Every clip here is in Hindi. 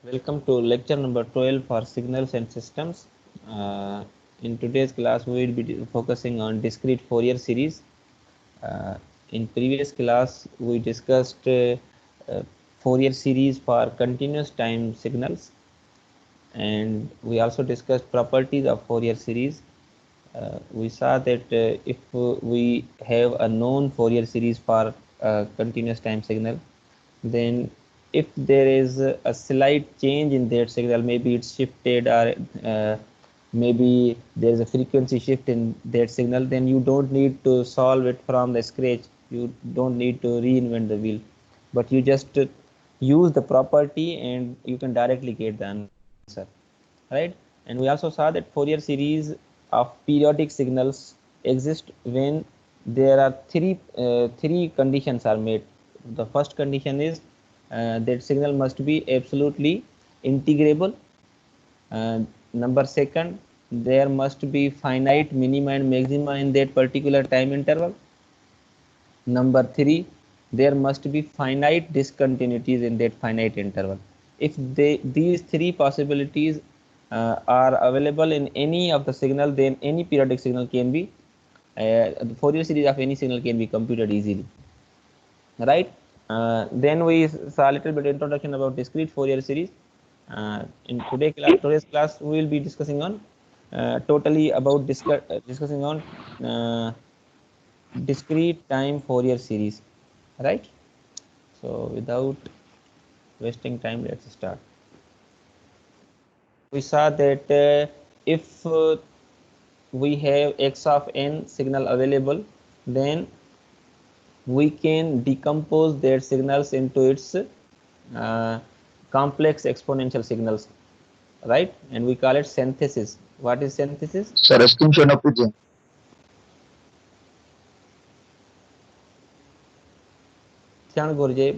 Welcome to lecture number 12 for signals and systems. In today's class, we will be focusing on discrete Fourier series. In previous class, we discussed Fourier series for continuous time signals, and we also discussed properties of Fourier series. We saw that if we have a known Fourier series for continuous time signal, then if there is a slight change in that signal, maybe it's shifted or maybe there is a frequency shift in that signal, then you don't need to solve it from the scratch. You don't need to reinvent the wheel, but you just use the property and you can directly get the answer, right? And we also saw that Fourier series of periodic signals exist when there are three conditions are met. The first condition is that signal must be absolutely integrable. Number second, there must be finite minima and maxima in that particular time interval. Number three, there must be finite discontinuities in that finite interval. If these three possibilities are available in any of the signal, then any periodic signal can be, the Fourier series of any signal can be computed easily, right? Then we saw a little bit introduction about discrete Fourier series. In today's class, we will be discussing on totally about discussing on discrete time Fourier series, right? So without wasting time, let's start. We saw that if we have x of n signal available, then we can decompose their signals into its complex exponential signals, right? And we call it synthesis. What is synthesis? Sir, screenshot of the ध्यान गुरजे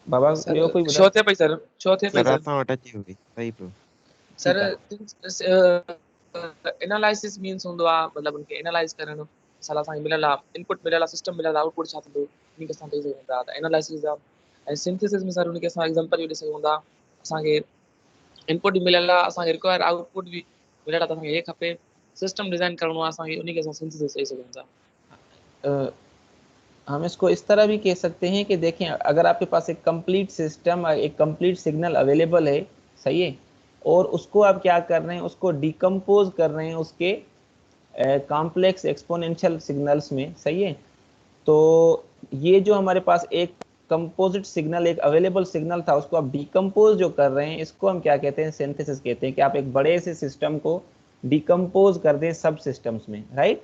बाबा सर कोई बता चौथे पे सर सर आता अटैच हुई सही प्रो सर एनालिसिस मींस हूंदो आहे मतलब उनके एनालाइज करणु साला असांखे मिलियल आहे इनपुट मिलियल आहे सिस्टम मिलियल आहे आउटपुट छा थींदो उनखे असां ॾेई सघूं था त एनालाइसिस आहे ऐं सिंथेसिस में सर उनखे असां एग्जांपल बि ॾेई सघूं था असांखे इनपुट बि मिलियल आहे असांखे रिक्वायर आउटपुट बि मिलियल आहे त असांखे हे खपे सिस्टम डिज़ाइन करणो आहे असांखे उनखे असां सिंथेसिस ॾेई सघूं था हम इसको इस तरह भी कह सकते हैं कि देखें, अगर आपके पास एक कंप्लीट सिस्टम, एक कंप्लीट सिग्नल अवेलेबल है, सही है, और उसको आप क्या कर रहे हैं, उसको डिकम्पोज कर रहे हैं उसके कॉम्प्लेक्स एक्सपोनेंशियल सिग्नल्स में, सही है। तो ये जो हमारे पास एक कंपोजिट सिग्नल, एक अवेलेबल सिग्नल था, उसको आप डिकम्पोज जो कर रहे हैं, इसको हम क्या कहते हैं, सिंथेसिस कहते हैं, कि आप एक बड़े से सिस्टम को डिकम्पोज कर दें सब सिस्टम्स में, राइट।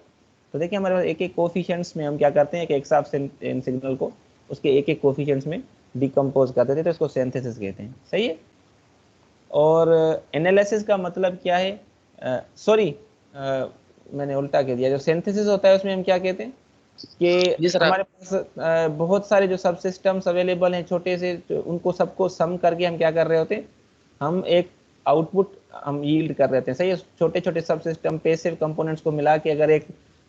तो देखिए हमारे पास एक एक कोफिशिएंट्स में हम क्या करते हैं कि एक साथ सिग्नल को उसके एक एक कोफिशिएंट्स में डिकम्पोज कर देते हैं, तो इसको सिंथेसिस कहते हैं, सही है। और एनालिसिस का मतलब क्या है, मैंने उल्टा कह दिया। जो सिंथेसिस होता है उसमें हम क्या कहते हैं कि हमारे पास बहुत सारे जो सब सिस्टम्स अवेलेबल हैं छोटे से, उनको सबको सम करके हम क्या कर रहे होते हैं, हम एक आउटपुट हम यील्ड कर रहे हैं, सही है। छोटे छोटे सब सिस्टम पैसिव कंपोनेंट्स को मिला के अगर एक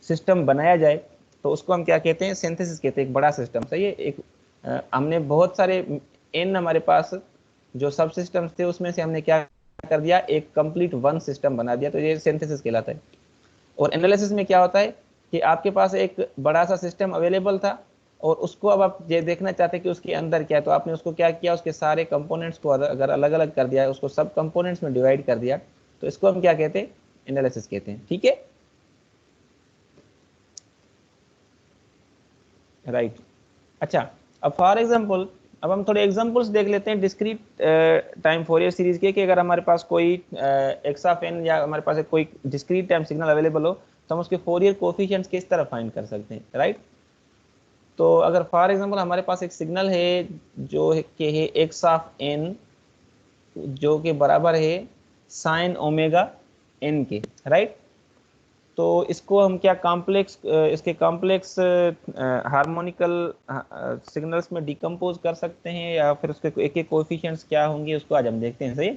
सिस्टम बनाया जाए तो उसको हम क्या कहते हैं, सिंथेसिस कहते हैं, एक बड़ा सिस्टम, सही है। एक हमने बहुत सारे एन हमारे पास जो सब सिस्टम्स थे उसमें से हमने क्या कर दिया, एक कंप्लीट वन सिस्टम बना दिया, तो ये सिंथेसिस कहलाता है। और एनालिसिस में क्या होता है कि आपके पास एक बड़ा सा सिस्टम अवेलेबल था और उसको अब आप ये देखना चाहते हैं कि उसके अंदर क्या है, तो आपने उसको क्या किया, उसके सारे कंपोनेंट्स को अगर अलग अलग कर दिया, उसको सब कंपोनेंट्स में डिवाइड कर दिया, तो इसको हम क्या कहते हैं, एनालिसिस कहते हैं, ठीक है, राइट। अच्छा, अब फॉर एग्जांपल अब हम थोड़े एग्जांपल्स देख लेते हैं डिस्क्रीट टाइम फोरियर सीरीज के, कि अगर हमारे पास कोई एक्स ऑफ एन या हमारे पास कोई डिस्क्रीट टाइम सिग्नल अवेलेबल हो तो हम उसके फोरियर कोफिशिएंट्स किस तरह फाइंड कर सकते हैं, राइट। तो अगर फॉर एग्जांपल हमारे पास एक सिग्नल है जो है एक्स ऑफ एन, जो के बराबर है साइन ओमेगा एन के, राइट। तो इसको हम क्या कॉम्प्लेक्स, इसके कॉम्प्लेक्स हार्मोनिकल सिग्नल्स में डिकम्पोज कर सकते हैं, या फिर उसके एक एक कोएफिशिएंट्स क्या होंगे उसको आज हम देखते हैं, सही।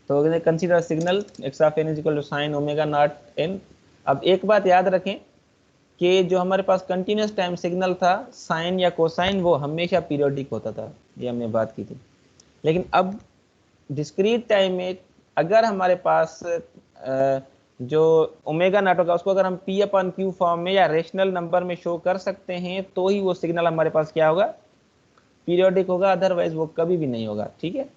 तो consider signal x of n is equal to sine omega naught n. अब एक बात याद रखें कि जो हमारे पास कंटिन्यूस टाइम सिग्नल था, साइन या कोसाइन, वो हमेशा पीरियोडिक होता था, ये हमने बात की थी। लेकिन अब डिस्क्रीट टाइम में अगर हमारे पास जो ओमेगा नॉट होगा उसको अगर हम पी अपन क्यू फॉर्म में या रेशनल नंबर में शो कर सकते हैं तो ही वो सिग्नल हमारे पास क्या होगा, पीरियोडिक होगा, अदरवाइज वो कभी भी नहीं होगा। ठीक है,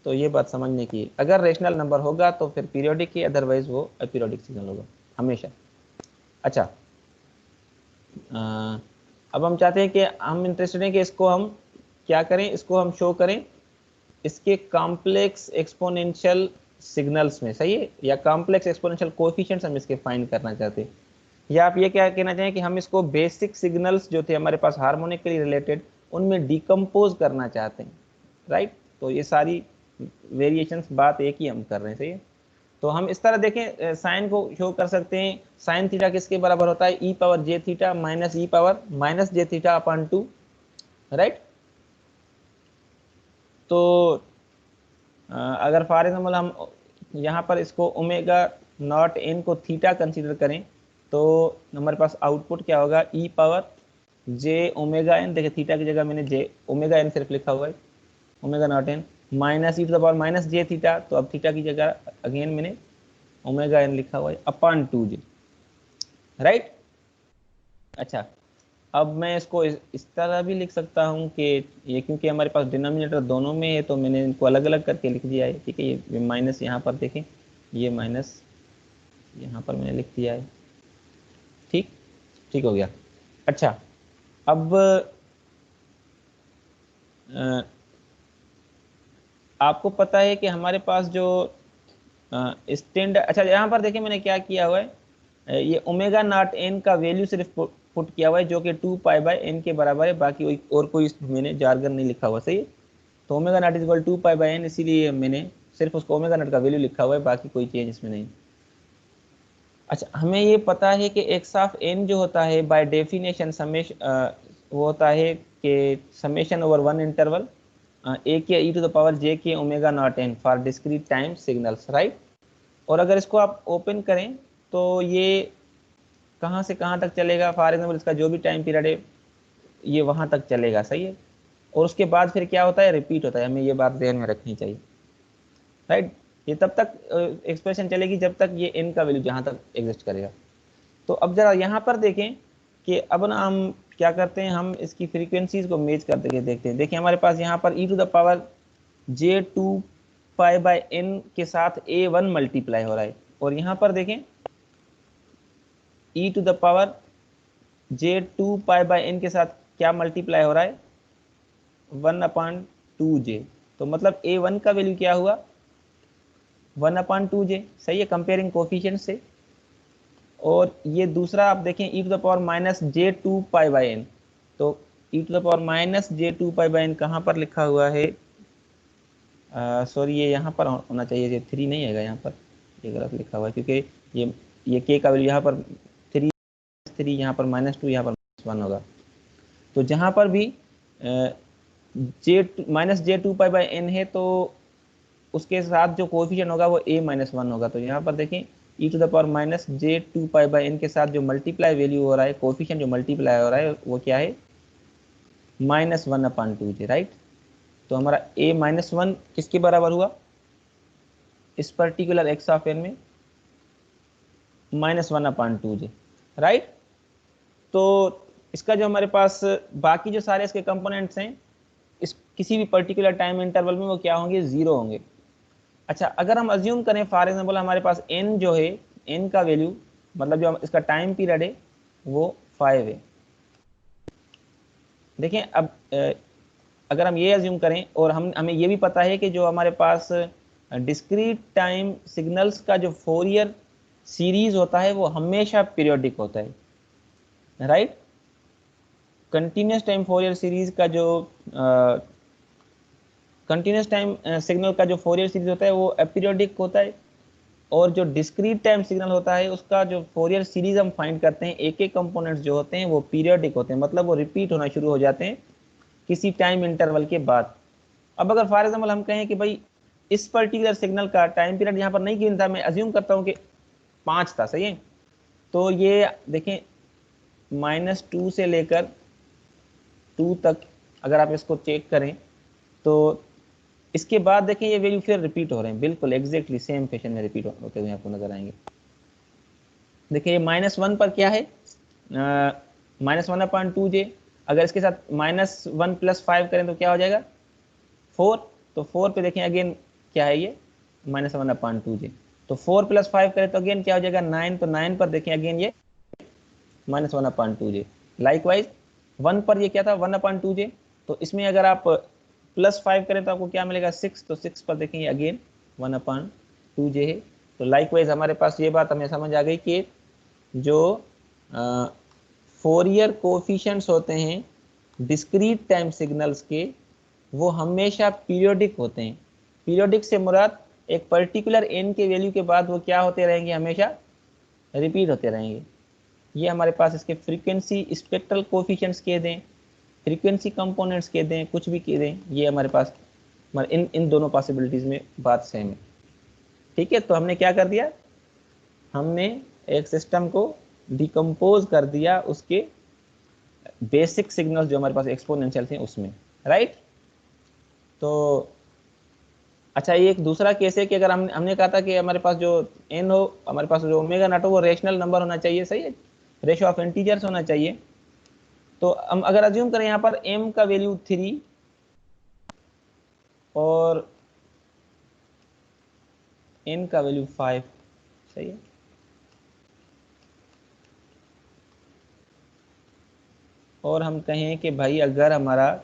तो ये बात समझने की, अगर रेशनल नंबर होगा तो फिर पीरियोडिक ही, अदरवाइज वो अपीरियोडिक सिग्नल होगा हमेशा। अच्छा, अब हम चाहते हैं कि हम इंटरेस्टेड हैं कि इसको हम क्या करें, इसको हम शो करें इसके कॉम्प्लेक्स एक्सपोनेंशियल सिग्नल्स में, सही है, या कॉम्प्लेक्स एक्सपोनेंशियल कोएफिशिएंट्स हम इसके फाइंड करना चाहते हैं, या आप ये क्या कहना चाहें कि हम इसको बेसिक सिग्नल्स जो थे हमारे पास हार्मोनिकली रिलेटेड उनमें डिकम्पोज करना चाहते हैं, राइट। तो ये सारी वेरिएशंस बात एक ही हम कर रहे हैं, सही है। तो हम इस तरह देखें, साइन को शो कर सकते हैं, साइन थीटा किसके बराबर होता है, ई पावर जे थीटा माइनस ई power minus j theta upon 2, right. तो अगर फॉर एग्जाम्पल हम यहाँ पर इसको ओमेगा नॉट एन को थीटा कंसीडर करें तो हमारे पास आउटपुट क्या होगा, ई पावर जे ओमेगा एन, देखिए थीटा की जगह मैंने जे ओमेगा एन सिर्फ लिखा हुआ है, omega naught n minus e to the power minus j theta, तो अब थीटा की जगह अगेन मैंने ओमेगा एन लिखा हुआ है अपॉन 2 जे, राइट। अच्छा, अब मैं इसको इस तरह भी लिख सकता हूँ कि ये क्योंकि हमारे पास डिनोमिनेटर दोनों में है तो मैंने इनको अलग अलग करके लिख दिया है, ठीक है। ये माइनस यहाँ पर देखें, ये माइनस यहाँ पर मैंने लिख दिया है, ठीक, ठीक हो गया। अच्छा, अब आपको पता है कि हमारे पास जो स्टैंडर्ड, अच्छा यहाँ पर देखिए मैंने क्या किया हुआ है, ये ओमेगा नॉट एन का वैल्यू सिर्फ पुट किया हुआ है जो कि 2 पाई बाय एन के बराबर है, बाकी और कोई मैंने जार्गन नहीं लिखा हुआ, सही है। तो omega naught is equal 2 pi by n, इसीलिए मैंने सिर्फ उसको ओमेगा नॉट का वैल्यू लिखा हुआ है, बाकी कोई चेंज इसमें नहीं। अच्छा, हमें ये पता है कि एक्स ऑफ एन जो होता है बाय डेफिनेशन वो होता है कि समेशन ओवर वन इंटरवल ए के ई टू द पावर जे के omega naught N for discrete time signals, right. और अगर इसको आप ओपन करें तो ये कहाँ से कहाँ तक चलेगा, फॉर एग्जाम्पल इसका जो भी टाइम पीरियड है ये वहाँ तक चलेगा, सही है। और उसके बाद फिर क्या होता है, रिपीट होता है, हमें ये बात ध्यान में रखनी चाहिए, राइट। ये तब तक एक्सप्रेशन चलेगी जब तक ये एन का वैल्यू जहाँ तक एग्जिस्ट करेगा। तो अब जरा यहाँ पर देखें कि अब ना हम क्या करते हैं, हम इसकी फ्रीक्वेंसीज को मैच करके देखते हैं। देखिए हमारे पास यहाँ पर E to the power J 2 pi by N के साथ a1 मल्टीप्लाई हो रहा है, और यहाँ पर देखें E to the power J 2 pi by N के साथ क्या मल्टीप्लाई हो रहा है, 1/2j। तो मतलब a1 का वैल्यू क्या हुआ, 1/2j, सही है, कंपेयरिंग कोफिशिएंट से। और ये दूसरा आप देखें E to the power minus J 2 pi by N, तो E to the power minus J 2 pi by N कहाँ पर लिखा हुआ है, सॉरी ये यहाँ पर होना चाहिए, ये 3 नहीं है यहाँ पर, ये गलत लिखा हुआ है, क्योंकि ये के का वैल्यू यहाँ पर 3 यहाँ पर -2 यहाँ पर -1 होगा। तो जहाँ पर भी minus J 2 pi by n है तो उसके साथ जो कोएफिशिएंट होगा वो a-1 होगा। तो यहाँ पर देखें E to the power minus J 2 pi by N के साथ जो मल्टीप्लाई वैल्यू हो रहा है, कोएफिशिएंट जो मल्टीप्लाई हो रहा है वो क्या है, -1/2j, राइट। तो हमारा a-1 किसके बराबर हुआ, इस पर्टिकुलर एक्स ऑफ एन में -1/2j, राइट। तो इसका जो हमारे पास बाकी जो सारे इसके कंपोनेंट्स हैं इस किसी भी पर्टिकुलर टाइम इंटरवल में वो क्या होंगे, 0 होंगे। अच्छा, अगर हम अज्यूम करें फॉर एग्जाम्पल हमारे पास n जो है, n का वैल्यू मतलब जो इसका टाइम पीरियड है वो 5 है। देखें अब अगर हम ये अज्यूम करें और हमें ये भी पता है कि जो हमारे पास डिस्क्रीट टाइम सिग्नल्स का जो फोरियर सीरीज होता है वो हमेशा पीरियोडिक होता है, right. Continuous time Fourier series का जो कंटिन्यूस टाइम सिग्नल का जो फोरियर सीरीज होता है वो अपीरियोडिक होता है, और जो डिस्क्रीट टाइम सिग्नल होता है उसका जो फोरियर सीरीज हम फाइंड करते हैं, एक एक कंपोनेंट्स जो होते हैं वो पीरियोडिक होते हैं, मतलब वो रिपीट होना शुरू हो जाते हैं किसी टाइम इंटरवल के बाद। अब अगर फॉर एग्जाम्पल हम कहें कि भाई इस पर्टिकुलर सिग्नल का टाइम पीरियड यहाँ पर नहीं गिवन था, मैं अज्यूम करता हूँ कि 5 था, सही है। तो ये देखें -2 से लेकर 2 तक अगर आप इसको चेक करें तो इसके बाद देखें ये वैल्यू फिर रिपीट हो रहे हैं, बिल्कुल एग्जैक्टली सेम फैशन में रिपीट होते हुए आपको नजर आएंगे। देखिए -1 पर क्या है, -1/2j, अगर इसके साथ -1 + 5 करें तो क्या हो जाएगा 4, तो 4 पे देखें अगेन क्या है ये -1/2j, तो 4 + 5 करें तो अगेन क्या हो जाएगा 9, तो 9 पर देखें अगेन ये -1/2j। लाइकवाइज 1 पर ये क्या था 1/2j, तो इसमें अगर आप +5 करें तो आपको क्या मिलेगा 6, तो 6 पर देखेंगे अगेन 1/2j है। तो लाइकवाइज हमारे पास ये बात हमें समझ आ गई कि जो फोरियर कोफिशिएंट्स होते हैं डिस्क्रीट टाइम सिग्नल्स के, वो हमेशा पीरियोडिक होते हैं। पीरियोडिक से मुराद एक पर्टिकुलर n के वैल्यू के बाद वो क्या होते रहेंगे, हमेशा रिपीट होते रहेंगे। ये हमारे पास इसके फ्रीक्वेंसी स्पेक्ट्रल कोफिशिएंट्स कह दें, फ्रीक्वेंसी कंपोनेंट्स कह दें, कुछ भी कह दें, ये हमारे पास इन दोनों पॉसिबिलिटीज़ में बात सेम है। ठीक है, तो हमने क्या कर दिया, हमने एक सिस्टम को डिकम्पोज कर दिया उसके बेसिक सिग्नल्स जो हमारे पास एक्सपोनेंशियल थे उसमें, राइट। तो अच्छा, ये एक दूसरा केस है कि अगर हमने कहा था कि हमारे पास जो n हो, हमारे पास जो ओमेगा नॉट हो वो रेशनल नंबर होना चाहिए, सही है, रेशियो ऑफ इंटीजर्स होना चाहिए। तो हम अगर अज्यूम करें यहाँ पर m का वैल्यू 3 और n का वैल्यू 5, सही है, और हम कहें कि भाई अगर हमारा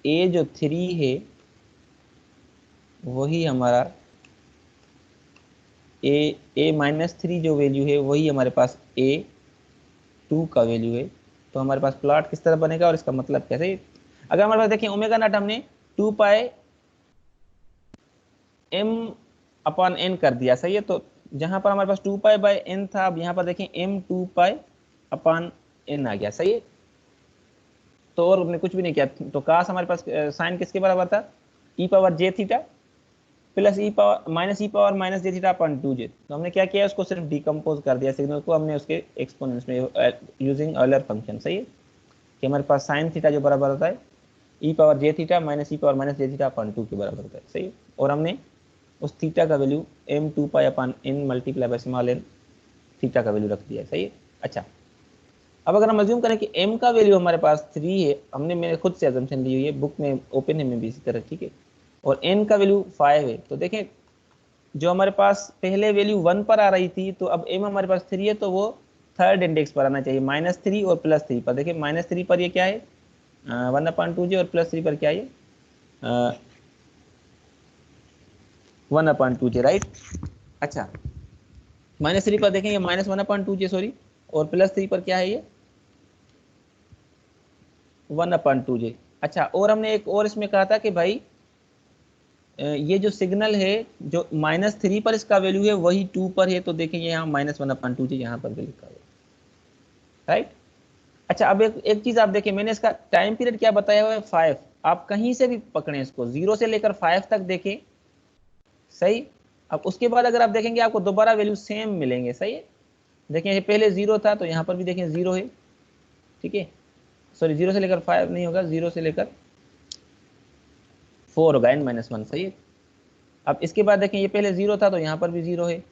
a जो 3 है वही हमारा a-3 जो वैल्यू है वही हमारे पास a2 का वैल्यू है, तो हमारे पास प्लॉट किस तरह बनेगा और इसका मतलब कैसे। अगर हमारे पास देखें ओमेगा नॉट हमने 2π m/n कर दिया, सही है, तो जहां पर हमारे पास 2π/n था, अब यहाँ पर देखें m2π/n आ गया, सही है। तो और हमने कुछ भी नहीं किया, तो काश हमारे पास साइन किसके बराबर था e⁻j θ प्लस e⁻−j⁻2j। तो हमने क्या किया, उसको सिर्फ डिकम्पोज कर दिया सिग्नल को, हमने उसके एक्सपोनेंट्स में यूजिंग ऑयलर फंक्शन, सही है, कि हमारे पास साइन थीटा जो बराबर होता है e⁻j⁻ -e⁻−j⁻2 के बराबर होता है, सही है। और हमने उस थीटा का value m2π/n multiply by small n theta का वैल्यू रख दिया है, सही है। अच्छा, अब अगर हम अज्यूम करें कि m का वैल्यू हमारे पास 3 है, मैंने खुद से अजम्पशन ली हुई है, बुक में ओपन है में भी इसी तरह, ठीक है, और n का वैल्यू 5 है, तो देखें जो हमारे पास पहले वैल्यू 1 पर आ रही थी, तो अब m हमारे पास 3 है, तो वो थर्ड इंडेक्स पर आना चाहिए, -3 और +3 पर। देखिए -3 पर ये क्या है 1/2j और +3 पर क्या है 1/2j, राइट। अच्छा, -3 पर देखेंगे -1/2j सॉरी, और +3 पर क्या है ये 1/2j। अच्छा, और हमने एक और इसमें कहा था कि भाई ये जो सिग्नल है जो -3 पर इसका वैल्यू है वही 2 पर है, तो देखेंगे यहाँ -1/2j यहाँ पर भी लिखा हुआ है, राइट। अच्छा, अब एक चीज आप देखिए, मैंने इसका टाइम पीरियड क्या बताया हुआ है 5, आप कहीं से भी पकड़े इसको 0 से लेकर 5 तक देखें, सही। अब उसके बाद अगर आप देखेंगे आपको दोबारा वैल्यू सेम मिलेंगे, सही है। देखें पहले 0 था, तो यहाँ पर भी देखें 0 है, ठीक है, सॉरी 0 से लेकर 5 नहीं होगा, 0 से लेकर 4 होगा n-1, सही है। अब इसके बाद देखें ये पहले 0 था, तो यहाँ पर भी 0 है,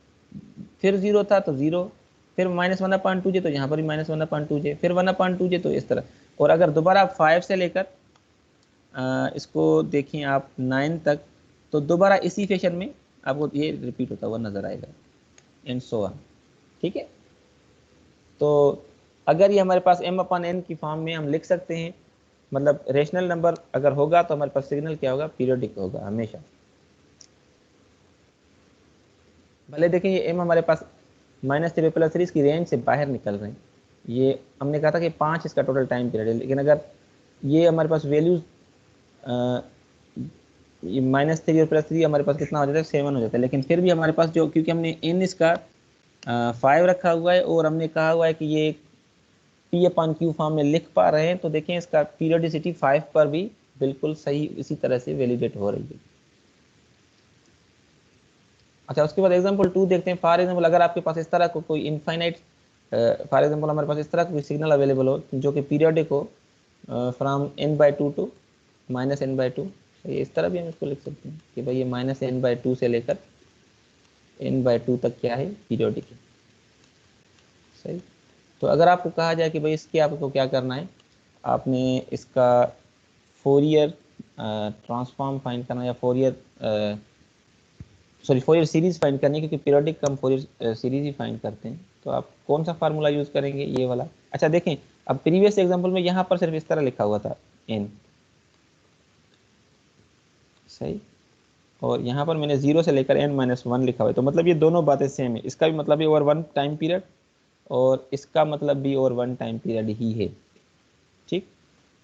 फिर 0 था तो 0, फिर -1/2j, तो यहाँ पर भी -1/2j, फिर 1/2j, तो इस तरह। और अगर दोबारा आप 5 से लेकर इसको देखें आप 9 तक, तो दोबारा इसी फैशन में आपको ये रिपीट होता हुआ नजर आएगा, एंड सो ऑन, ठीक है। तो अगर ये हमारे पास m/n की फॉर्म में हम लिख सकते हैं, मतलब रेशनल नंबर अगर होगा तो हमारे पास सिग्नल क्या होगा, पीरियोडिक होगा हमेशा। भले देखें ये m हमारे पास -3 +3 इसकी रेंज से बाहर निकल रहे हैं, ये हमने कहा था कि 5 इसका टोटल टाइम पीरियड है, लेकिन अगर ये हमारे पास वैल्यूज ये -3 और +3 हमारे पास कितना हो जाता है 7 हो जाता है, लेकिन फिर भी हमारे पास जो, क्योंकि हमने n इसका 5 रखा हुआ है और हमने कहा हुआ है कि ये p/q फॉर्म में लिख पा रहे हैं, तो देखें इसका पीरियोडिसिटी 5 पर भी बिल्कुल सही इसी तरह से वैलिडेट हो रही है। अच्छा, उसके बाद एग्जांपल 2 देखते हैं। फॉर एग्जांपल अगर आपके पास इस तरह को कोई इनफाइनाइट, फॉर एग्जांपल हमारे पास इस तरह का कोई सिग्नल अवेलेबल हो जो कि पीरियोडिक हो फ्रॉम n/2 टू -n/2, सही, इस तरह भी हम इसको लिख सकते हैं कि भाई ये -n/2 से लेकर n/2 तक क्या है, पीरियोडिक है। सही। तो अगर आपको कहा जाए कि भाई इसके आपको क्या करना है, आपने इसका फोरियर ट्रांसफॉर्म फाइंड करना या फोरियर सीरीज फाइंड करनी है, क्योंकि पीरियोडिक का हम फोरियर सीरीज ही फाइंड करते हैं। तो आप कौन सा फार्मूला यूज करेंगे, ये वाला। अच्छा देखें, अब प्रीवियस एग्जांपल में यहाँ पर सिर्फ इस तरह लिखा हुआ था n, सही, और यहाँ पर मैंने 0 से लेकर n-1 लिखा हुआ है। तो मतलब ये दोनों बातें सेम है, इसका भी मतलब है ओवर 1 टाइम पीरियड और इसका मतलब भी ओवर 1 टाइम पीरियड ही है। ठीक,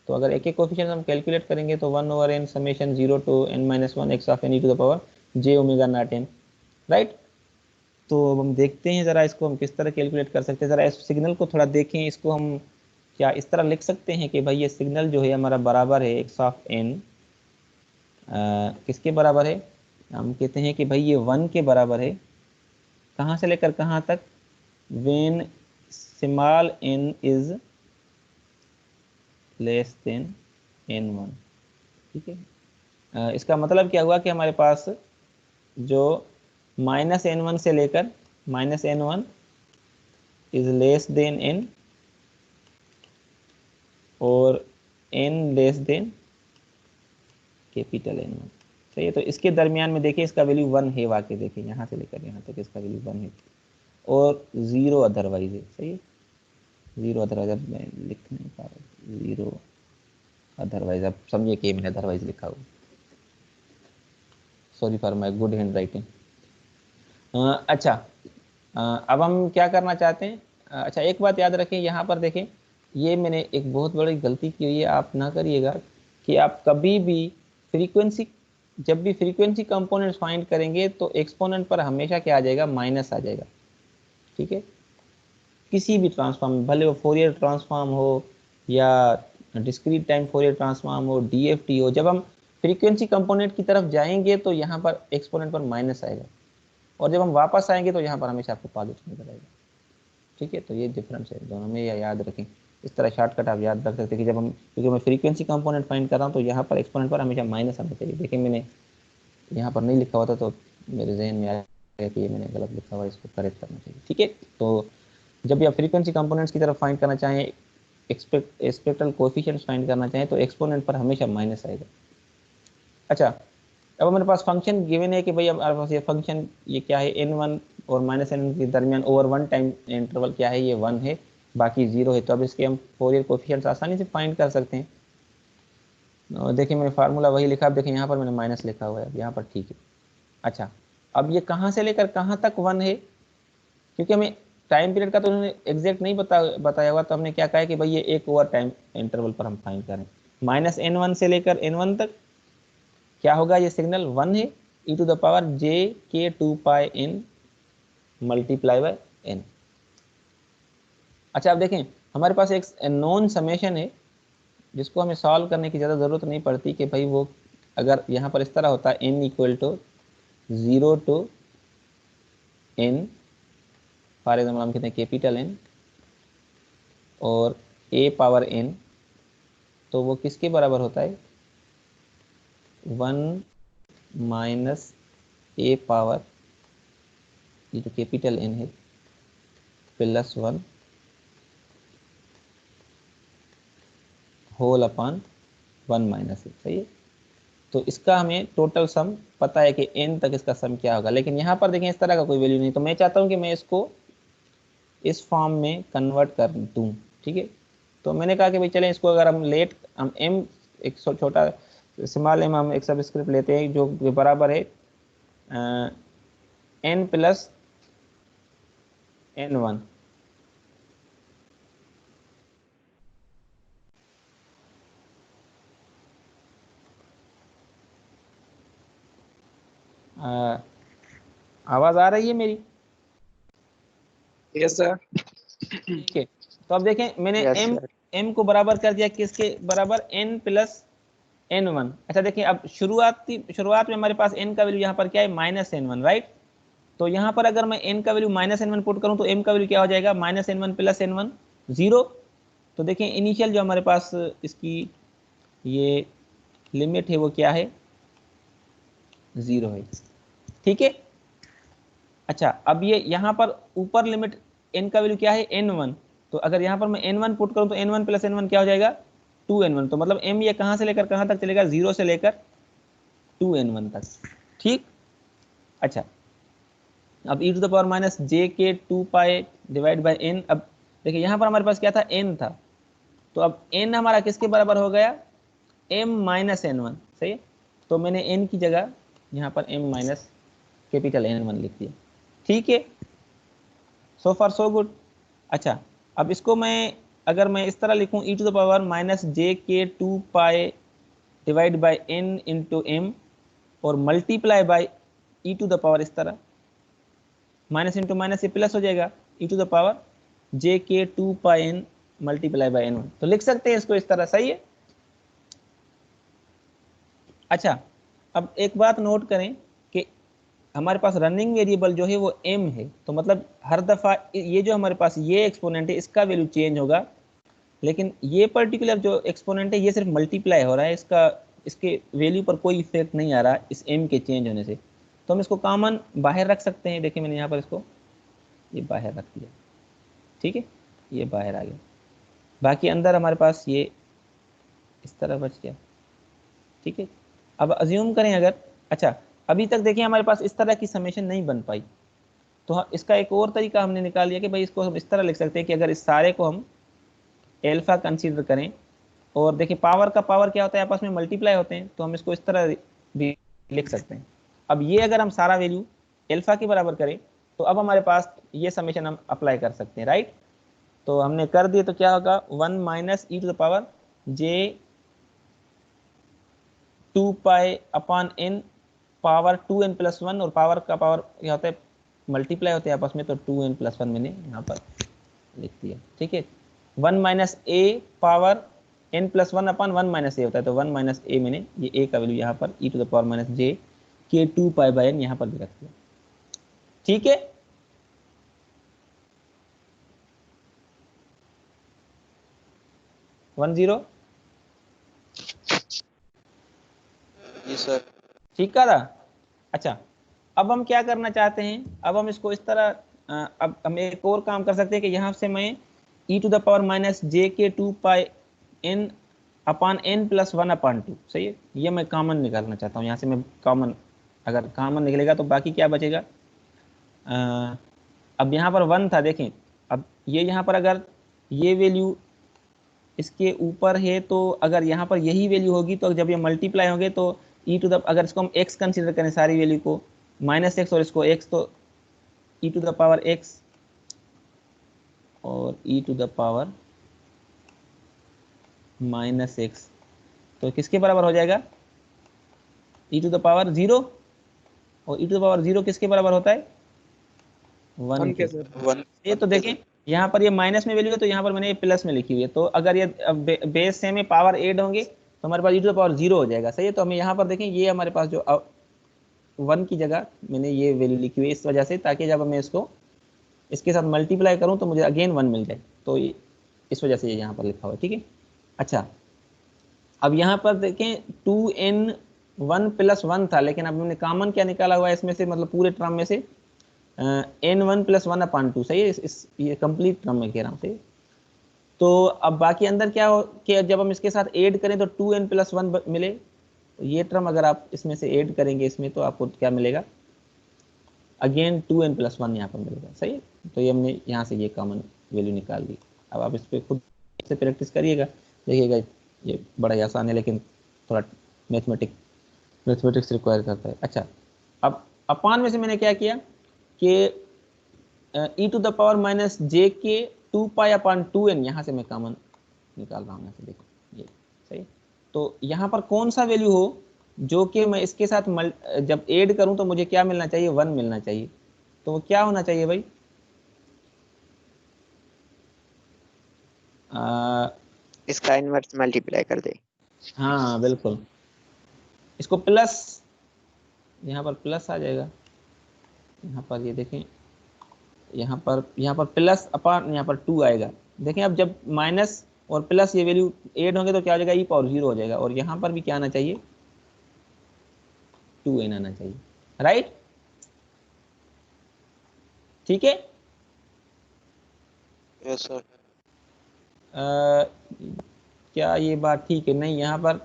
तो अगर एक एक कोफिशिएंट हम कैलकुलेट करेंगे तो 1/n summation 0 to n-1 x of n e to the power j omega naught n, right. तो अब हम देखते हैं ज़रा इसको हम किस तरह कैलकुलेट कर सकते हैं। ज़रा इस सिग्नल को थोड़ा देखें, इसको हम क्या इस तरह लिख सकते हैं कि भाई ये सिग्नल जो है हमारा बराबर है x ऑफ n, किसके बराबर है, हम कहते हैं कि भाई ये 1 के बराबर है, कहाँ से लेकर कहाँ तक, when small n is less than n1। ठीक है, इसका मतलब क्या हुआ कि हमारे पास जो -n1 से लेकर -n1 is less than n और n less than capital N1। सही है, तो इसके दरमियान में देखिए इसका वैल्यू 1 है, वाकई देखिए यहाँ से लेकर यहाँ तक इसका वैल्यू 1 है और 0 अदरवाइज है। सही है, 0 अदरवाइज, अब मैं लिख नहीं पा रहा, 0 अदरवाइज, अब समझिए कि मैंने अदरवाइज लिखा हुआ, sorry for my good hand writing. अच्छा, अब हम क्या करना चाहते हैं। अच्छा एक बात याद रखें, यहाँ पर देखें, ये मैंने एक बहुत बड़ी गलती की हुई है, आप ना करिएगा कि आप कभी भी फ्रीक्वेंसी, जब भी फ्रीक्वेंसी कंपोनेंट्स फाइंड करेंगे तो एक्सपोनेंट पर हमेशा क्या आ जाएगा, माइनस आ जाएगा। ठीक है, किसी भी ट्रांसफॉर्म, भले वो फोरियर ट्रांसफॉर्म हो या डिस्क्रीट टाइम फोरियर ट्रांसफॉर्म हो, डीएफटी हो, जब हम फ्रीक्वेंसी कंपोनेंट की तरफ जाएंगे तो यहाँ पर एक्सपोनेंट पर माइनस आएगा और जब हम वापस आएंगे तो यहाँ पर हमेशा आपको पॉजिटिव नजर आएगा। ठीक है, तो ये डिफरेंस है दोनों में, ये याद रखें। इस तरह शॉर्टकट आप याद रख सकते हैं कि जब हम, क्योंकि मैं फ्रीक्वेंसी कंपोनेंट फाइंड कर रहा हूँ तो यहाँ पर एक्सपोनेंट पर हमेशा माइनस आना चाहिए। देखिए मैंने यहाँ पर नहीं लिखा हुआ था तो मेरे जहन में आया कि ये मैंने गलत लिखा हुआ है, इसको करेक्ट करना चाहिए। ठीक है, तो जब भी आप फ्रीक्वेंसी कंपोनेंट्स की तरफ फाइंड करना चाहें, स्पेक्ट्रल कोएफिशिएंट्स फाइंड करना चाहें तो एक्सपोनेंट पर हमेशा माइनस आएगा। अच्छा, अब मेरे पास फंक्शन गिवन है कि भाई हमारे पास ये फंक्शन ये क्या है, n1 और -n के दरमियान ओवर 1 टाइम इंटरवल क्या है, ये 1 है, बाकी 0 है। तो अब इसके हम फोरियर कोएफिशिएंट्स आसानी से फाइंड कर सकते हैं। देखिए मैंने फार्मूला वही लिखा, अब देखिए यहाँ पर मैंने माइनस लिखा हुआ है, अब यहाँ पर ठीक है। अच्छा, अब ये कहाँ से लेकर कहाँ तक 1 है, क्योंकि हमें टाइम पीरियड का तो उन्होंने एग्जैक्ट नहीं बताया हुआ, तो हमने क्या कहा है कि भाई ये एक ओवर टाइम इंटरवल पर हम फाइंड करें। -n1 से लेकर n1 तक क्या होगा, ये सिग्नल 1 है, e to the power j k 2 pi n multiply by n। अच्छा अब देखें, हमारे पास एक नॉन समेशन है जिसको हमें सॉल्व करने की ज़्यादा ज़रूरत नहीं पड़ती कि भाई वो अगर यहाँ पर इस तरह होता है n equal to 0 to n, for example हम कहते हैं कैपिटल N और a पावर n, तो वो किसके बराबर होता है, 1 माइनस a पावर, ये जो कैपिटल N है, प्लस 1 होल अपॉन 1 माइनस ए। सही है, तो इसका हमें टोटल सम पता है कि n तक इसका सम क्या होगा, लेकिन यहाँ पर देखें इस तरह का कोई वैल्यू नहीं, तो मैं चाहता हूँ कि मैं इसको इस फॉर्म में कन्वर्ट कर दूँ। ठीक है, तो मैंने कहा कि भाई चलें इसको अगर हम m एक छोटा स्मॉल m हम एक सबस्क्रिप्ट लेते हैं जो बराबर है n प्लस n1। आवाज आ रही है मेरी? Yes sir. ठीक है, तो अब देखें मैंने यस m को बराबर कर दिया किसके बराबर, n प्लस n1। अच्छा देखिए, अब शुरुआत में हमारे पास n का वैल्यू यहाँ पर क्या है, -n1, राइट। तो यहाँ पर अगर मैं n का वैल्यू -n1 पुट करूँ तो m का वैल्यू क्या हो जाएगा, -n1 प्लस n1 0। तो देखिए इनिशियल जो हमारे पास इसकी ये लिमिट है वो क्या है, 0 है। ठीक है। अच्छा, अब ये यहाँ पर ऊपर लिमिट n का वैल्यू क्या है, n1। तो अगर यहाँ पर मैं n1 पुट करूँ तो n1 प्लस n1 क्या हो जाएगा, 2n1। तो मतलब m ये कहाँ से लेकर कहाँ तक चलेगा, 0 से लेकर 2n1 तक। ठीक। अच्छा, अब e to the power minus J के 2 पाई डिवाइड बाई n। अब देखिए यहाँ पर हमारे पास क्या था, n था, तो अब n हमारा किसके बराबर हो गया, m माइनस n1। सही है। तो मैंने n की जगह यहाँ पर m माइनस कैपिटल N1 लिख दिया। ठीक है, सो फार सो गुड। अच्छा, अब इसको मैं अगर मैं इस तरह लिखूं e to the power minus J के 2 pi divide by n into M और multiply by e to the power, इस तरह माइनस इंटू माइनस ये प्लस हो जाएगा, e to the power J के 2 पाई n मल्टीप्लाई बाई n1। तो लिख सकते हैं इसको इस तरह। सही है। अच्छा, अब एक बात नोट करें कि हमारे पास रनिंग वेरिएबल जो है वो m है, तो मतलब हर दफ़ा ये जो हमारे पास ये एक्सपोनेंट है इसका वैल्यू चेंज होगा, लेकिन ये पर्टिकुलर जो एक्सपोनेंट है ये सिर्फ मल्टीप्लाई हो रहा है, इसके वैल्यू पर कोई इफेक्ट नहीं आ रहा इस m के चेंज होने से। तो हम इसको कॉमन बाहर रख सकते हैं। देखिए मैंने यहाँ पर इसको ये बाहर रख दिया। ठीक है, ये बाहर आ गया, बाकी अंदर हमारे पास ये इस तरह बच गया। ठीक है, अब अज्यूम करें अगर, अच्छा अभी तक देखिए हमारे पास इस तरह की समेशन नहीं बन पाई, तो इसका एक और तरीका हमने निकाल लिया कि भाई इसको हम इस तरह लिख सकते हैं कि अगर इस सारे को हम एल्फा कंसीडर करें, और देखिए पावर का पावर क्या होता है, आपस में मल्टीप्लाई होते हैं, तो हम इसको इस तरह भी लिख सकते हैं। अब ये अगर हम सारा वैल्यू एल्फा के बराबर करें तो अब हमारे पास ये समेशन हम अप्लाई कर सकते हैं, राइट। तो हमने कर दिए तो क्या होगा, 1 minus e to the power J 2 pi upon n power 2n plus 1, और पावर का पावर क्या होता है, मल्टीप्लाई होते हैं आपस में, तो 2n प्लस 1 मैंने यहाँ पर लिख दिया। ठीक है, 1 minus A power n plus 1 upon 1 minus A होता है, तो 1 माइनस ए मैंने ये a का वैल्यू यहाँ पर e to the power minus J के 2 पाई बाई n यहाँ पर भी रख दिया। ठीक है, वन जीरो जी सर। ठीक कहा था। अच्छा, अब हम क्या करना चाहते हैं, अब हम इसको इस तरह अब हम एक और काम कर सकते हैं कि यहाँ से मैं e to the power minus J के 2 पाई n upon n plus 1 upon 2, सही है, ये मैं कॉमन निकालना चाहता हूँ। यहाँ से मैं कॉमन, अगर कॉमन निकलेगा तो बाकी क्या बचेगा, अब यहाँ पर 1 था, देखें अब ये यहाँ पर अगर ये वैल्यू इसके ऊपर है, तो अगर यहाँ पर यही वैल्यू होगी तो जब ये मल्टीप्लाई होंगे तो e टू द, अगर इसको हम x कंसीडर करें सारी वैल्यू को माइनस एक्स और इसको x, तो e to the power x और e to the power minus x, तो किसके बराबर हो जाएगा, e टू द पावर 0, और e टू द पावर 0 किसके बराबर होता है, 1 के। ये तो देखें यहाँ पर ये माइनस में वैल्यू है, तो यहाँ पर मैंने ये प्लस में लिखी हुई है, तो अगर ये बेस सेम है, पावर ऐड होंगे तो हमारे पास e टू द पावर 0 हो जाएगा। सही है, तो हमें यहाँ पर देखें ये हमारे पास जो 1 की जगह मैंने ये वैल्यू लिखी हुई है इस वजह से, ताकि जब मैं इसको इसके साथ मल्टीप्लाई करूँ तो मुझे अगेन 1 मिल जाए, तो इस वजह से ये यहाँ पर लिखा हुआ है। ठीक है। अच्छा, अब यहाँ पर देखें 2n 1 प्लस 1 था, लेकिन अब मैंने कॉमन क्या निकाला हुआ है इसमें से, मतलब पूरे टर्म में से n1 प्लस 1 अपॉन 2, सही है, ये कंप्लीट टर्म में कह रहा हूँ, सही। तो अब बाकी अंदर क्या हो कि जब हम इसके साथ ऐड करें तो 2n प्लस 1 मिले, तो ये टर्म अगर आप इसमें से ऐड करेंगे इसमें तो आपको क्या मिलेगा, अगेन 2n प्लस 1 यहाँ पर मिलेगा। सही है, तो ये हमने यहाँ से ये कॉमन वैल्यू निकाल दी। अब आप इस पर खुद से प्रैक्टिस करिएगा, देखिएगा ये बड़ा ही आसान है, लेकिन थोड़ा मैथमेटिक्स रिक्वायर करता है। अच्छा, अब अपान में से मैंने क्या किया कि e to the power minus J के 2 पाई अपॉन 2n, यहाँ से मैं कॉमन निकाल रहा हूँ, यहाँ से देखो ये, सही। तो यहाँ पर कौन सा वैल्यू हो जो कि मैं इसके साथ जब ऐड करूँ तो मुझे क्या मिलना चाहिए, 1 मिलना चाहिए, तो वो क्या होना चाहिए भाई, इसका इनवर्स मल्टीप्लाई कर दे। हाँ बिल्कुल, इसको प्लस, यहाँ पर प्लस आ जाएगा, यहाँ पर ये देखें, यहाँ पर प्लस अपॉन यहाँ पर 2 आएगा। देखें अब जब माइनस और प्लस ये वैल्यू ऐड होंगे तो क्या हो जाएगा, e पावर 0 हो जाएगा, और यहाँ पर भी क्या आना चाहिए, 2n आना चाहिए, राइट? ठीक है। Yes sir. क्या ये बात ठीक है? नहीं, यहाँ पर,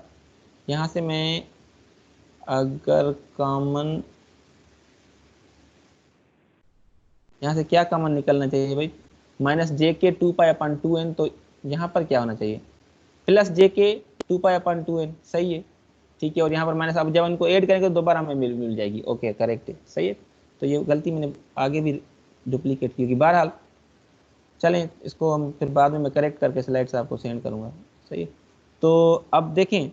यहाँ से मैं अगर कॉमन, यहाँ से क्या कॉमन निकलना चाहिए भाई? माइनस जे के 2π/2n, तो यहाँ पर क्या होना चाहिए? प्लस जे के 2π/2n, सही है, ठीक है। और यहाँ पर माइनस, अब जब इनको ऐड करेंगे तो दोबारा हमें मिल जाएगी, ओके करेक्ट है, सही है। तो ये गलती मैंने आगे भी डुप्लीकेट की होगी। बहरहाल चलें, इसको हम फिर बाद में मैं करेक्ट करके स्लाइड्स आपको सेंड करूँगा, सही है। तो अब देखें,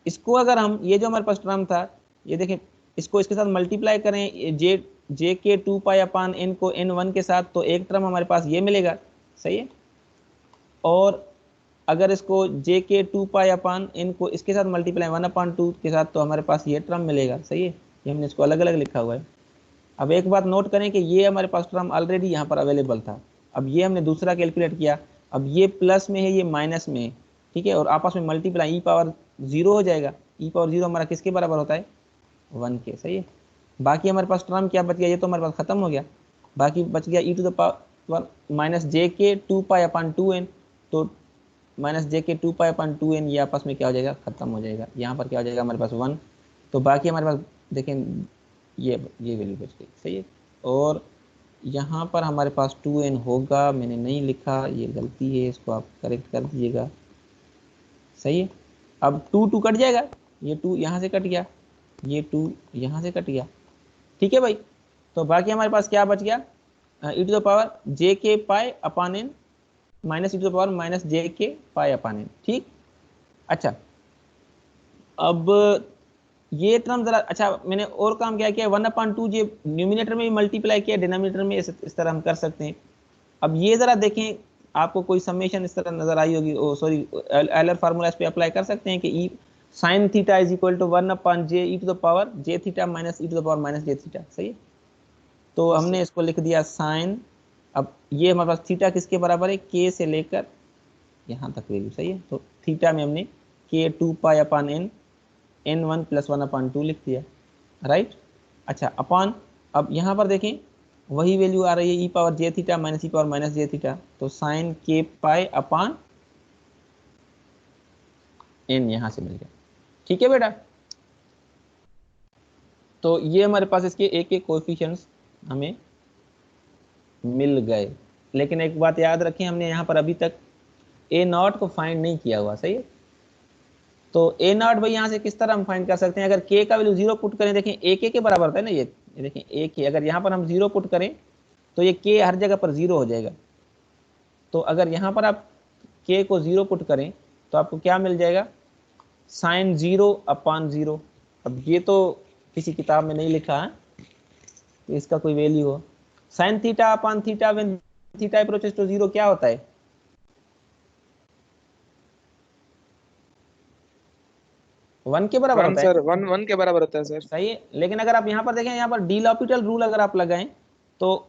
इसको अगर हम, ये जो हमारे पास टर्म था, ये देखें, इसको इसके साथ मल्टीप्लाई करें, जे के 2π/n को n1 के साथ, तो एक टर्म हमारे पास ये मिलेगा, सही है। और अगर इसको जे के 2π/n को इसके साथ मल्टीप्लाई 1/2 के साथ, तो हमारे पास ये टर्म मिलेगा, सही है। ये हमने इसको अलग अलग लिखा हुआ है। अब एक बात नोट करें कि ये हमारे पास टर्म ऑलरेडी यहाँ पर अवेलेबल था, अब ये हमने दूसरा कैलकुलेट किया, अब ये प्लस में है, ये माइनस में है, ठीक है, और आपस में मल्टीप्लाई e⁻0 हो जाएगा। e⁻0 हमारा किसके बराबर होता है? 1 के, सही है। बाकी हमारे पास टर्म क्या बच गया? ये तो हमारे पास खत्म हो गया, बाकी बच गया e⁻ जे के 2π/2n, तो माइनस जे के 2π/2n, ये आपस में क्या हो जाएगा? खत्म हो जाएगा। यहाँ पर क्या हो जाएगा हमारे पास? 1। तो बाकी हमारे पास देखें, ये वैल्यू बच गई, सही है। और यहाँ पर हमारे पास 2n होगा, मैंने नहीं लिखा, ये गलती है, इसको आप करेक्ट कर दीजिएगा, सही है। अब 2 कट जाएगा, ये 2 यहाँ से कट गया, ये 2 यहाँ से कट गया, ठीक है भाई। तो बाकी हमारे पास क्या बच गया? e⁻j⁻n माइनस e⁻−j⁻n, ठीक। अच्छा, अब ये टर्म जरा, अच्छा मैंने और काम क्या किया, 1/2 जे न्यूमिनेटर में भी मल्टीप्लाई किया, डिनोमिनेटर में इस तरह हम कर सकते हैं। अब ये जरा देखें, आपको कोई समेशन इस तरह नजर आई होगी, ओ सॉरी, एलर फार्मूला इस पे अप्लाई कर सकते हैं कि E sin θ is equal to 1/j⁻ minus e⁻−j⁻, सही है। तो हमने इसको लिख दिया साइन, अब ये हमारे पास थीटा किसके बराबर है? के से लेकर यहाँ तक वैल्यू, सही है। तो थीटा में हमने के 2π/n n1 + 1/2 लिख दिया, राइट। अच्छा, अपॉन, अब यहाँ पर देखें वही वैल्यू आ रही है e⁻j⁻ माइनस e⁻−j⁻, तो साइन के π/n यहाँ से मिल गया, ठीक है बेटा। तो ये हमारे पास इसके एक एक कोएफिशिएंट्स हमें मिल गए। लेकिन एक बात याद रखें, हमने यहाँ पर अभी तक a0 को फाइंड नहीं किया हुआ, सही है। तो a0 भाई यहाँ से किस तरह हम फाइंड कर सकते हैं? अगर k का वैल्यू 0 पुट करें, देखें a के बराबर होता है ना, ये देखें a k, अगर यहाँ पर हम 0 पुट करें तो ये k हर जगह पर 0 हो जाएगा। तो अगर यहाँ पर आप k को 0 पुट करें तो आपको क्या मिल जाएगा? साइन 0/0। अब ये तो किसी किताब में नहीं लिखा है, तो इसका कोई वैल्यू हो। साइन θ/θ व्हेन θ अप्रोचेस टू 0 क्या होता है? वन के बराबर होता है सर, वन के बराबर होता है सर, सही है। लेकिन अगर आप यहाँ पर देखें, यहाँ पर डी लॉपिटल रूल अगर आप लगाएं तो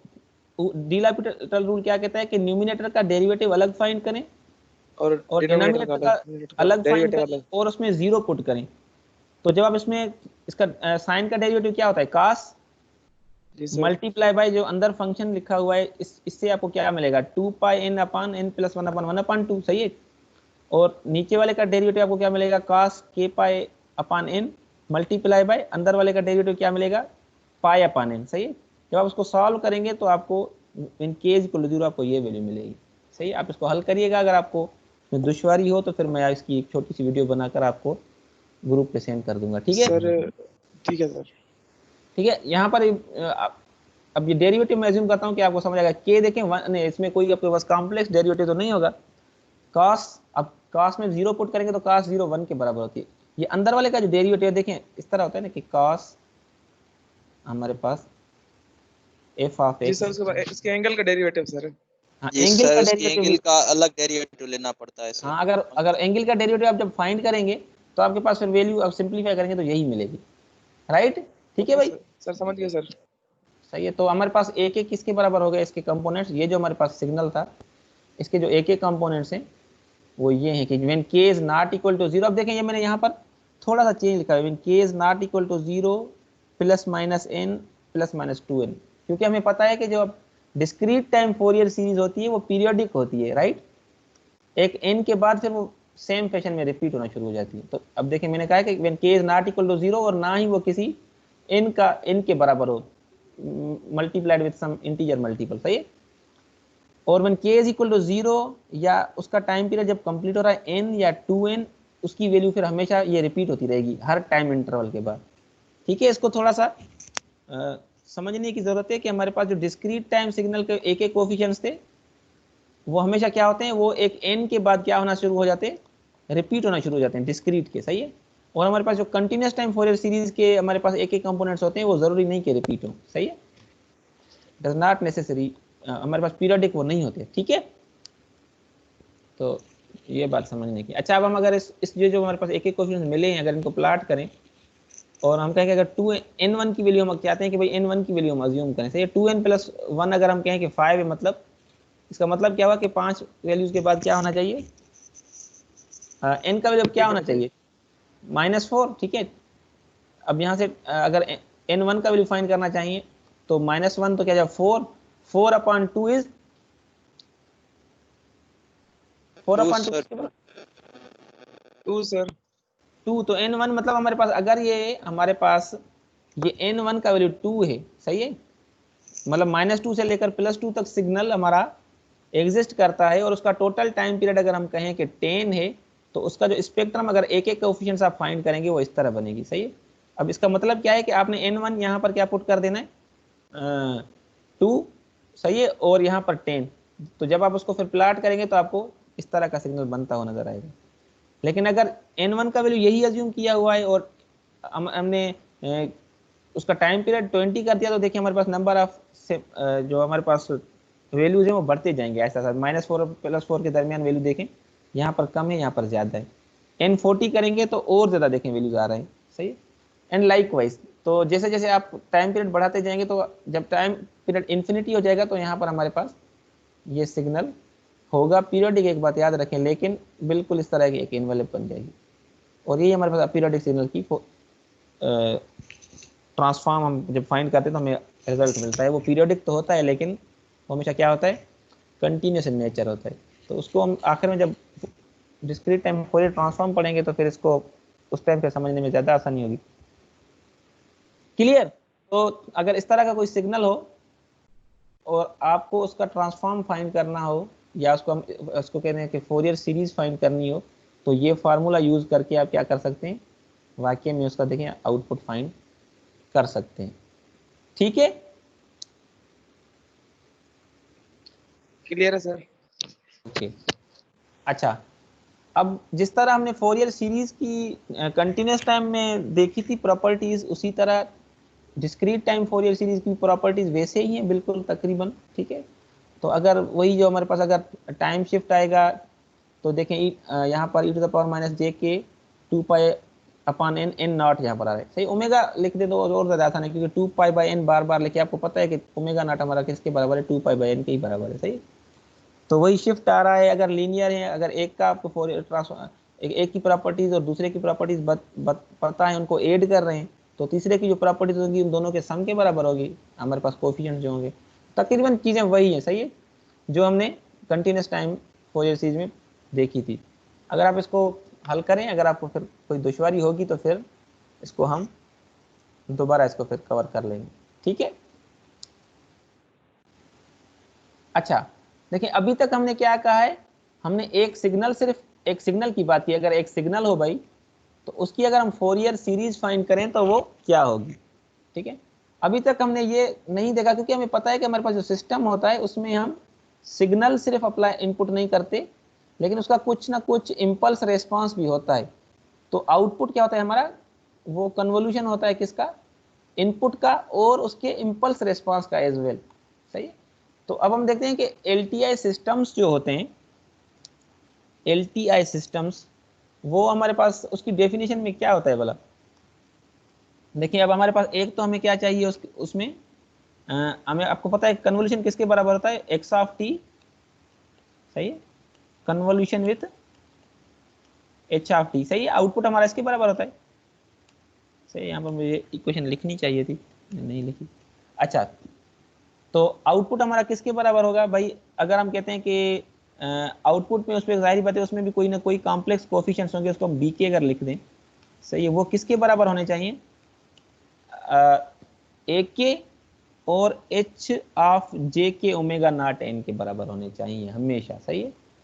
डी लॉपिटल रूल क्या कहता है कि न्यूमिनेटर का डेरिवेटिव अलग फाइंड करें और डिनोमिनेटर का अलग फाइंड करें और उसमें 0 पुट करें। तो जब आप इसमें इसका साइन का डेरिवेटिव क्या होता है? कास मल्टीप्लाई बाय जो अंदर फंक्शन लिखा हुआ है, इससे आपको क्या मिलेगा? 2πn/n + 1/2, सही है। और नीचे वाले का डेरिवेटिव आपको क्या मिलेगा? cos k π/n multiply by अंदर वाले का डेरिवेटिव क्या मिलेगा? π/n, सही है। जब आप उसको सॉल्व करेंगे तो आपको इन k = 0 आपको ये वैल्यू मिलेगी, सही है। आप इसको हल करिएगा, अगर आपको दुश्वारी हो तो फिर मैं इसकी एक छोटी सी वीडियो बनाकर आपको ग्रुप पे सेंड कर दूंगा, ठीक है सर? ठीक है सर, ठीक है। यहाँ पर अब ये डेरिवेटिव मैं अज्यूम करता हूँ कि आपको समझ आएगा। k देखें नहीं, इसमें कोई आपके पास कॉम्प्लेक्स डेरिवेटिव तो नहीं होगा। cos, अब cos में 0 पुट करेंगे तो cos 0 1 के बराबर होती है। ये अंदर वाले का जो डेरिवेटिव देखें इस तरह होता है ना कि cos हमारे पास f(x) जी सर, इसके एंगल का डेरिवेटिव सर। हाँ, एंगल का डेरिवेटिव, एंगल का अलग डेरिवेटिव लेना पड़ता है सर। हाँ, अगर एंगल का डेरिवेटिव आप जब फाइंड करेंगे तो आपके पास फिर वैल्यू आप सिंपलीफाई करेंगे तो यही मिलेगी, राइट। ठीक है भाई, सर समझ गए सर, सही है। तो हमारे पास एक एक किसके बराबर हो गए? इसके कंपोनेंट्स, ये जो हमारे पास सिग्नल था इसके जो एक एक कंपोनेंट्स हैं वो ये हैं कि व्हेन k ≠ 0। अब देखें, ये मैंने यहाँ पर थोड़ा सा चेंज लिखा है, when k ≠ 0 plus minus n plus minus 2n, क्योंकि हमें पता है कि जो डिस्क्रीट टाइम फोरियर सीरीज होती है वो पीरियोडिक होती है, राइट। एक n के बाद फिर वो सेम फैशन में रिपीट होना शुरू हो जाती है। तो अब देखिए मैंने कहा कि when k is not equal to 0 और ना ही वो किसी n के बराबर हो multiplied with some integer multiple, सही है। और when k is equal to 0 या उसका टाइम पीरियड जब कंप्लीट हो रहा है n या 2n, उसकी वैल्यू फिर हमेशा ये रिपीट होती रहेगी हर टाइम इंटरवल के बाद, ठीक है। इसको थोड़ा सा समझने की जरूरत है कि हमारे पास जो डिस्क्रीट टाइम सिग्नल के एक एक कोफिशिएंट्स थे वो हमेशा क्या होते हैं, वो एक n के बाद क्या होना शुरू हो जाते हैं, रिपीट होना शुरू हो जाते हैं डिस्क्रीट के, सही है। और हमारे पास जो कंटिन्यूस टाइम फोरियर सीरीज के हमारे पास एक एक कंपोनेंट्स होते हैं वो जरूरी नहीं कि रिपीट हो, सही है, डज नॉट नेसेसरी, हमारे पास पीरियडिक वो नहीं होते, ठीक है। तो ये बात समझने की। अच्छा, अब हम अगर इस जो हमारे पास एक एक कोफिशिएंट्स मिले हैं अगर इनको प्लॉट करें और हम कहें कि अगर 2n1 की वैल्यू हम चाहते हैं कि भाई n1 की वैल्यू हम अज्यूम करें, सही है। 2n प्लस 1 अगर हम कहें कि 5 है, मतलब इसका मतलब क्या हुआ कि 5 वैल्यूज के बाद क्या होना चाहिए, n का वैल्यू क्या होना चाहिए, -4, ठीक है। अब यहाँ से अगर n1 का वैल्यू फाइंड करना चाहिए तो -1 तो क्या जाए 4/2 इज 4/2 2 सर 2, तो n1 मतलब हमारे पास अगर हमारे पास ये n1 का वैल्यू 2 है, सही है, मतलब -2 से लेकर +2 तक सिग्नल हमारा एग्जिस्ट करता है और उसका टोटल टाइम पीरियड अगर हम कहें कि 10 है, तो उसका जो स्पेक्ट्रम अगर एक एक कोएफिशिएंट्स आप फाइंड करेंगे वो इस तरह बनेगी, सही है। अब इसका मतलब क्या है कि आपने n1 यहाँ पर क्या पुट कर देना है 2, सही है, और यहाँ पर 10, तो जब आप उसको फिर प्लॉट करेंगे तो आपको इस तरह का सिग्नल बनता हुआ नजर आएगा। लेकिन अगर n1 का वैल्यू यही अज्यूम किया हुआ है और हमने उसका टाइम पीरियड 20 कर दिया, तो देखिए हमारे पास नंबर ऑफ जो हमारे पास वैल्यूज हैं वो बढ़ते जाएंगे ऐसा ऐसा, -4 और +4 के दरमियान वैल्यू देखें, यहाँ पर कम है यहाँ पर ज़्यादा है। n40 करेंगे तो और ज़्यादा देखें वैल्यूज आ रहे हैं, सही है। एंड लाइक वाइज, तो जैसे जैसे आप टाइम पीरियड बढ़ाते जाएंगे तो जब टाइम पीरियड इन्फिनिटी हो जाएगा तो यहाँ पर हमारे पास ये सिग्नल होगा पीरियोडिक, एक बात याद रखें, लेकिन बिल्कुल इस तरह की एक इनवेलप बन जाएगी। और यही हमारे पास पीरियोडिक सिग्नल की ट्रांसफॉर्म हम जब फाइंड करते हैं तो हमें रिजल्ट मिलता है। वो पीरियोडिक तो होता है लेकिन वो हमेशा क्या होता है, कंटिन्यूस इन नेचर होता है। तो उसको हम आखिर में जब डिस्क्रीट टाइम फोरियर ट्रांसफॉर्म पढ़ेंगे तो फिर इसको उस टाइम पे समझने में ज़्यादा आसानी होगी। क्लियर। तो अगर इस तरह का कोई सिग्नल हो और आपको उसका ट्रांसफॉर्म फाइंड करना हो या उसको कहते हैं कि फोरियर सीरीज फाइंड करनी हो, तो ये फार्मूला यूज करके आप क्या कर सकते हैं, वाक्य में उसका देखें आउटपुट फाइंड कर सकते हैं, ठीक है। क्लियर है सर। ओके, अच्छा, अब जिस तरह हमने फोरियर सीरीज की कंटिन्यूस टाइम में देखी थी प्रॉपर्टीज, उसी तरह डिस्क्रीट टाइम फोरियर सीरीज की प्रॉपर्टीज वैसे ही हैं बिल्कुल तकरीबन, ठीक है। तो अगर वही जो हमारे पास अगर टाइम शिफ्ट आएगा तो देखें यहाँ पर e⁻j k 2π/n n not यहाँ पर आ रहा है, सही। ओमेगा लिख दे तो और ज़्यादा आसान है, क्योंकि 2π/n बार बार लेके आपको पता है कि ओमेगा नॉट हमारा किसके बराबर है, 2π/n के ही बराबर है, सही। तो वही शिफ्ट आ रहा है। अगर लीनियर है, अगर एक का आपको फोरियर ट्रांसफॉर्म एक की प्रॉपर्टीज और दूसरे की प्रॉपर्टीज पता है, उनको ऐड कर रहे हैं, तो तीसरे की जो प्रॉपर्टीज होगी उन दोनों के सम के बराबर होगी हमारे पास कोफिशिएंट जो होंगे। तकरीबन चीज़ें वही हैं, सही है, जो हमने कंटिन्यूस टाइम फोरियर सीरीज में देखी थी। अगर आप इसको हल करें, अगर आपको फिर कोई दुश्वारी होगी तो फिर इसको हम दोबारा इसको फिर कवर कर लेंगे, ठीक है। अच्छा, देखिए अभी तक हमने क्या कहा है, हमने एक सिग्नल, सिर्फ एक सिग्नल की बात की। अगर एक सिग्नल हो भाई तो उसकी अगर हम फोरियर सीरीज फाइंड करें तो वो क्या होगी, ठीक है। अभी तक हमने ये नहीं देखा क्योंकि हमें पता है कि हमारे पास जो सिस्टम होता है उसमें हम सिग्नल सिर्फ अप्लाई इनपुट नहीं करते, लेकिन उसका कुछ ना कुछ इम्पल्स रेस्पॉन्स भी होता है। तो आउटपुट क्या होता है हमारा, वो कन्वोल्यूशन होता है किसका, इनपुट का और उसके इम्पल्स रेस्पॉन्स का एज वेल, सही है। तो अब हम देखते हैं कि LTI सिस्टम्स जो होते हैं, LTI सिस्टम्स, वो हमारे पास उसकी डेफिनेशन में क्या होता है भला। देखिए अब हमारे पास एक तो हमें क्या चाहिए उसमें हमें, आपको पता है कन्वोल्यूशन किसके बराबर होता है, x ऑफ t, सही है, convolution with h of t, सही है। आउटपुट हमारा इसके बराबर होता है, सही, यहाँ पर मुझे इक्वेशन लिखनी चाहिए थी, नहीं लिखी। अच्छा, तो आउटपुट हमारा किसके बराबर होगा भाई? अगर हम कहते हैं कि आउटपुट में, उसमें जाहिर बात है उसमें भी कोई ना कोई कॉम्प्लेक्स कोफिशिएंट्स होंगे, उसको हम बी के अगर लिख दें, सही है, वो किसके बराबर होने चाहिए? ए के और एच ऑफ जे के ओमेगा नॉट एन के बराबर होने चाहिए हमेशा, सही है।